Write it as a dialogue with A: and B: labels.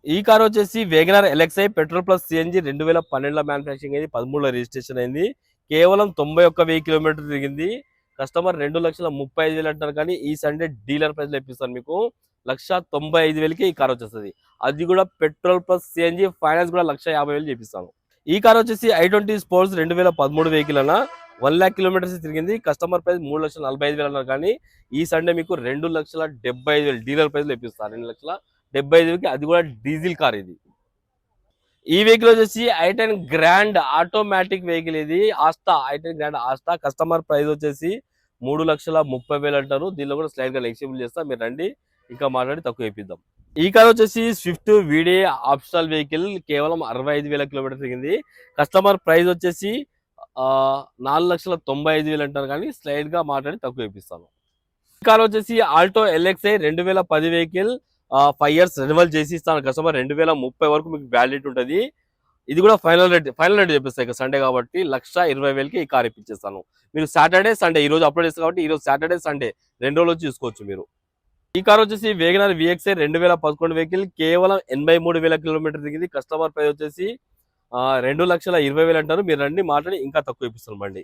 A: ఈ కార్ వచ్చేసి WagonR LXI petrol plus CNG 2012లో మ్యానుఫ్యాక్చరింగ్ అయింది, 13లో రిజిస్ట్రేషన్ అయింది. కేవలం 91,000 కిలోమీటర్ తిరిగింది. కస్టమర్ 2,35,000 అంటారు, కానీ ఈ సండే డీలర్ ప్రైస్ లో ఇప్పిస్తాను మీకు 1,95,000కి ఈ కార్ వచ్చేస్తుంది. అది కూడా పెట్రోల్ ప్లస్ సిఎన్జి, ఫైనాన్స్ కూడా 1,50,000 చేపిస్తాను. ఈ కార్ వచ్చేసి i20 స్పోర్ట్స్ 2013 వెహికల్ అన్న 1,00,000 కిలోమీటర్స్ తిరిగింది. కస్టమర్ ప్రైస్ 3,45,000 అన్నారు, కానీ ఈ సండే మీకు 2,75,000 డీలర్ ప్రైస్ లో ఇప్పిస్తాను. 2,75,000కి, అది కూడా డీజిల్ కార్ ఇది. ఈ వెహికల్ వచ్చేసి i10 గ్రాండ్ ఆటోమేటిక్ వెహికల్. ఇది ఆస్తా i10 గ్రాండ్ ఆస్తా. కస్టమర్ ప్రైస్ వచ్చేసి 3,30,000 అంటారు. దీనిలో కూడా స్లైడ్ గా నెగోషియబుల్ చేస్తా, మీరు రండి ఇంకా మాట్లాడి తక్కువ వేయిద్దాం. ఈ కార్ వచ్చేసి స్విఫ్ట్ వీడియో ఆప్షనల్ వెహికల్, కేవలం 65,000 కిలోమీటర్ తిరిగింది. కస్టమర్ ప్రైస్ వచ్చేసి 4,95,000 అంటారు, కానీ స్లైడ్ గా మాట్లాడి తక్కువ వేపిస్తాను. ఈ కార్ వచ్చేసి Alto LXi 2010 vehicle, 5 years renewal చేసి ఇస్తాను. కస్టమర్ 2030 వరకు మీకు వ్యాలిడిటీ ఉంటుంది. ఇది కూడా ఫైనల్ రేట్ చెప్పేస్తాయి ఇక సండే కాబట్టి 1,20,000కి ఈ కార్ ఇప్పించేస్తాను. మీరు సాటర్డే సండే ఈ రోజు అప్లోడ్ చేస్తారు కాబట్టి ఈ రోజు సాటర్డే సండే 2 రోజులు వచ్చి చూసుకోవచ్చు మీరు. ఈ కార్ వచ్చేసి వేగనర్ విఎక్స్ఐ 2011 వెహికల్, కేవలం 83,000 కిలోమీటర్ దిగింది. కస్టమర్ ప్రైస్ వచ్చేసి 2,20,000 అంటారు, మీరు రండి మాట్లాడి ఇంకా తక్కువ ఇప్పిస్తాను బండి.